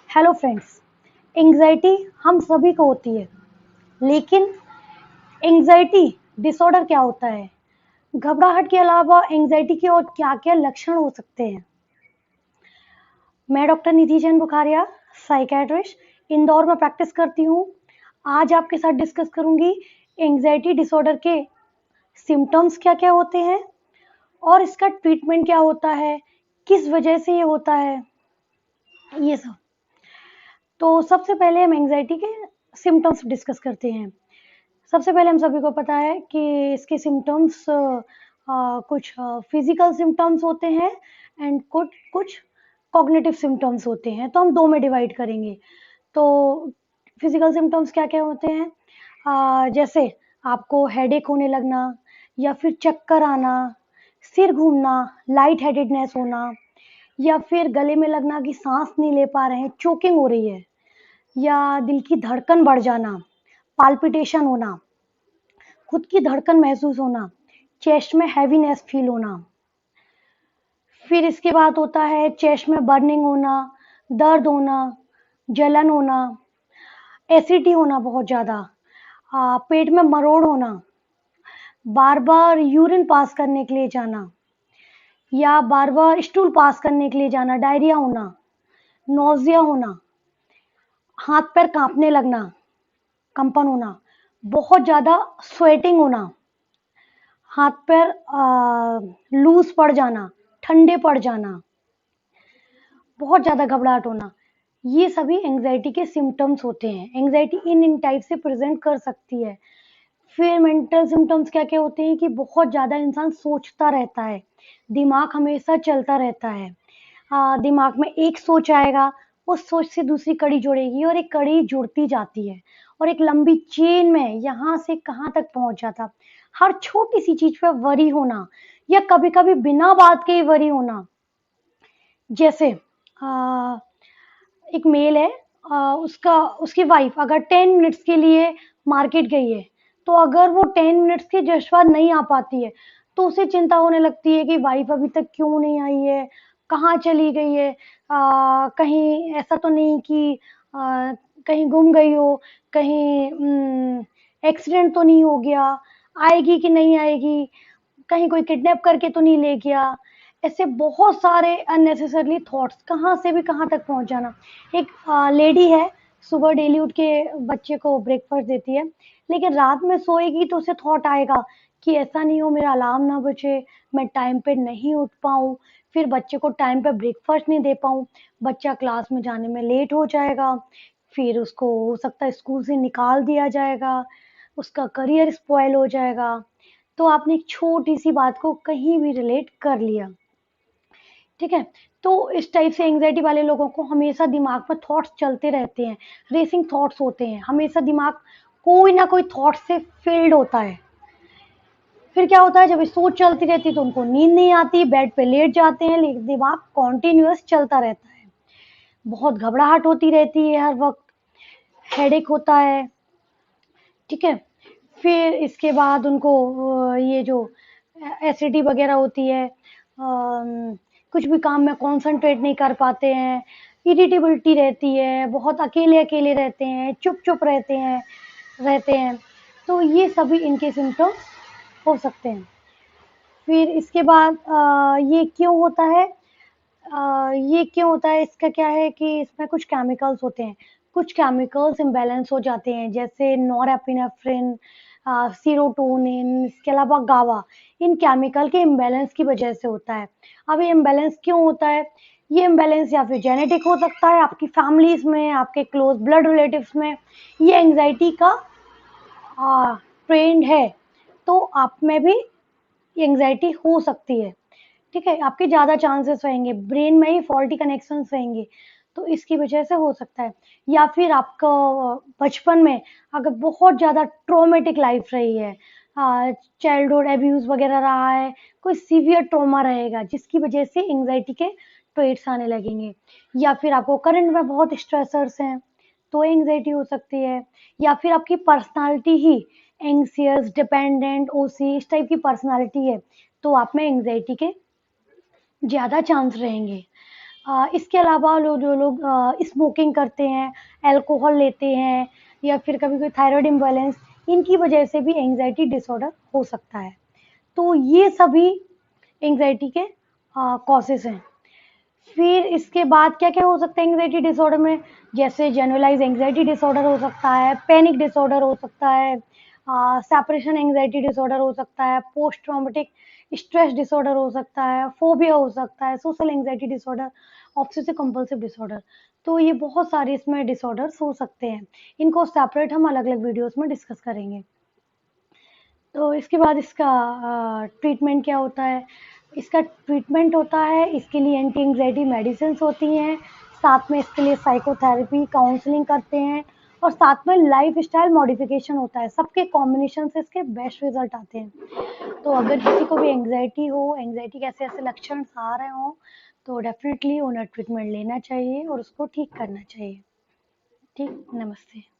Hello friends. Anxiety हम सभी को होती है, लेकिन एंग्जाइटी डिसऑर्डर क्या होता है? घबराहट के अलावा एंग्जाइटी के और क्या-क्या लक्षण हो सकते हैं? मैं डॉक्टर निधि जैन बुखारिया, साइकियाट्रिस्ट, इंदौर में प्रैक्टिस करती हूँ। आज आपके साथ डिस्कस करूंगी एंग्जाइटी डिसऑर्डर के सिम्टम्स क्या-क्या होते हैं और इसका ट्रीटमेंट क्या होता है, किस वजह से ये होता है, ये सब। तो सबसे पहले हम एंग्जाइटी के सिम्टम्स डिस्कस करते हैं। सबसे पहले हम सभी को पता है कि इसके सिम्टम्स कुछ फिजिकल सिम्टम्स होते हैं एंड कुछ कुछ कॉग्निटिव सिम्टम्स होते हैं, तो हम दो में डिवाइड करेंगे। तो फिजिकल सिम्टम्स क्या क्या होते हैं? जैसे आपको हेडेक होने लगना या फिर चक्कर आना, सिर घूमना, लाइट हेडेडनेस होना या फिर गले में लगना कि सांस नहीं ले पा रहे हैं, चोकिंग हो रही है, या दिल की धड़कन बढ़ जाना, पाल्पिटेशन होना, खुद की धड़कन महसूस होना, चेस्ट में हैवीनेस फील होना। फिर इसके बाद होता है चेस्ट में बर्निंग होना, दर्द होना, जलन होना, एसिडिटी होना बहुत ज़्यादा, पेट में मरोड़ होना, बार बार यूरिन पास करने के लिए जाना या बार बार स्टूल पास करने के लिए जाना, डायरिया होना, नोजिया होना, हाथ पैर कांपने लगना, कंपन होना, बहुत ज़्यादा स्वेटिंग होना, हाथ पैर लूज पड़ जाना, ठंडे पड़ जाना, बहुत ज़्यादा घबराहट होना, ये सभी एंग्जाइटी के सिम्टम्स होते हैं। एंग्जाइटी इन टाइप से प्रेजेंट कर सकती है। फिर मेंटल सिम्टम्स क्या क्या होते हैं कि बहुत ज़्यादा इंसान सोचता रहता है, दिमाग हमेशा चलता रहता है। दिमाग में एक सोच आएगा, उस सोच से दूसरी कड़ी जुड़ेगी और एक कड़ी जुड़ती जाती है और एक लंबी चेन में यहाँ से कहाँ तक पहुंच जाता। हर छोटी सी चीज पे वरी होना या कभी कभी बिना बात के ही वरी होना। जैसे एक मेल है, उसका उसकी वाइफ अगर 10 मिनट्स के लिए मार्केट गई है, तो अगर वो 10 मिनट्स के जस्ट बाद नहीं आ पाती है, तो उसे चिंता होने लगती है कि वाइफ अभी तक क्यों नहीं आई है, कहाँ चली गई है, कहीं ऐसा तो नहीं कि आ, कहीं गुम गई हो, कहीं एक्सीडेंट तो नहीं हो गया, आएगी कि नहीं आएगी, कहीं कोई किडनैप करके तो नहीं ले गया। ऐसे बहुत सारे अननेसेसरली थॉट्स, कहाँ से भी कहाँ तक पहुंच जाना। एक लेडी है, सुबह डेली उठ के बच्चे को ब्रेकफास्ट देती है, लेकिन रात में सोएगी तो उसे थॉट आएगा कि ऐसा नहीं हो मेरा अलार्म ना बजे, मैं टाइम पे नहीं उठ पाऊँ, फिर बच्चे को टाइम पे ब्रेकफास्ट नहीं दे पाऊँ, बच्चा क्लास में जाने में लेट हो जाएगा, फिर उसको हो सकता है स्कूल से निकाल दिया जाएगा, उसका करियर स्पॉइल हो जाएगा। तो आपने एक छोटी सी बात को कहीं भी रिलेट कर लिया, ठीक है? तो इस टाइप से एंग्जाइटी वाले लोगों को हमेशा दिमाग में थॉट्स चलते रहते हैं, रेसिंग थॉट्स होते हैं, हमेशा दिमाग कोई ना कोई थॉट से फिल्ड होता है। फिर क्या होता है, जब ये सोच चलती रहती है तो उनको नींद नहीं आती, बेड पे लेट जाते हैं, लेकिन दिमाग कॉन्टिन्यूअस चलता रहता है। बहुत घबराहट होती रहती है हर वक्त, हेडेक होता है, ठीक है? फिर इसके बाद उनको ये जो एसिडिटी वगैरह होती है, कुछ भी काम में कंसंट्रेट नहीं कर पाते हैं, इरिटेबिलिटी रहती है, बहुत अकेले अकेले रहते हैं, चुप चुप रहते हैं। तो ये सभी इनके सिम्टम्स हो सकते हैं। फिर इसके बाद ये क्यों होता है, ये क्यों होता है, इसका क्या है कि इसमें कुछ केमिकल्स होते हैं, कुछ केमिकल्स इम्बैलेंस हो जाते हैं, जैसे नॉरएपिनेफ्रिन, सीरोटोनिन, इसके अलावा गावा। इन केमिकल के इम्बैलेंस की वजह से होता है। अब ये इम्बैलेंस क्यों होता है? ये इम्बैलेंस या फिर जेनेटिक हो सकता है, आपकी फैमिलीज में, आपके क्लोज ब्लड रिलेटिव्स में ये एंग्जाइटी का ट्रेंड है, तो आप में भी एंग्जाइटी हो सकती है, ठीक है? आपके ज़्यादा चांसेस रहेंगे, ब्रेन में ही फॉल्टी कनेक्शंस रहेंगे, तो इसकी वजह से हो सकता है। या फिर आपका बचपन में अगर बहुत ज़्यादा ट्रॉमेटिक लाइफ रही है, चाइल्डहुड एब्यूज़ वगैरह रहा है, कोई सीवियर ट्रॉमा रहेगा जिसकी वजह से एंग्जाइटी के ट्रेट्स आने लगेंगे। या फिर आपको करंट में बहुत स्ट्रेसर्स हैं, तो एंग्जाइटी हो सकती है। या फिर आपकी पर्सनालिटी ही एंग्सियस, डिपेंडेंट, ओसी इस टाइप की पर्सनालिटी है, तो आप में एंग्जाइटी के ज़्यादा चांस रहेंगे। इसके अलावा जो लोग स्मोकिंग करते हैं, अल्कोहल लेते हैं या फिर कभी कोई थायराइड इम्बैलेंस, इनकी वजह से भी एंग्जायटी डिसऑर्डर हो सकता है। तो ये सभी एंग्जायटी के कॉजेज़ हैं। फिर इसके बाद क्या-क्या हो सकता है एंग्जायटी डिसऑर्डर में? जैसे जनरलाइज़ एंग्जायटी डिसऑर्डर हो सकता है, पैनिक डिसऑर्डर हो सकता है, सेपरेशन एंग्जायटी डिसऑर्डर हो सकता है, पोस्ट ट्रॉमेटिक स्ट्रेस डिसऑर्डर हो सकता है, फोबिया हो सकता है, social anxiety disorder, obsessive compulsive disorder. तो ये बहुत सारे इसमें डिसऑर्डर्स हो सकते हैं। इनको सेपरेट हम अलग-अलग वीडियोज़ में डिस्कस करेंगे। तो इसके बाद इसका ट्रीटमेंट क्या होता है? इसका ट्रीटमेंट होता है, इसके लिए एंटी एंग्जायटी मेडिसिन्स होती हैं, साथ में इसके लिए साइकोथेरेपी, काउंसलिंग करते हैं और साथ में लाइफ़स्टाइल मॉडिफ़िकेशन होता है। सबके कॉम्बिनेशन से इसके बेस्ट रिज़ल्ट आते हैं। तो अगर किसी को भी एंग्जायटी हो, एंग्जायटी के ऐसे-ऐसे लक्षण आ रहे हों, तो डेफ़िनेटली उन्हें ट्रीटमेंट लेना चाहिए और उसको ठीक करना चाहिए। ठीक, नमस्ते।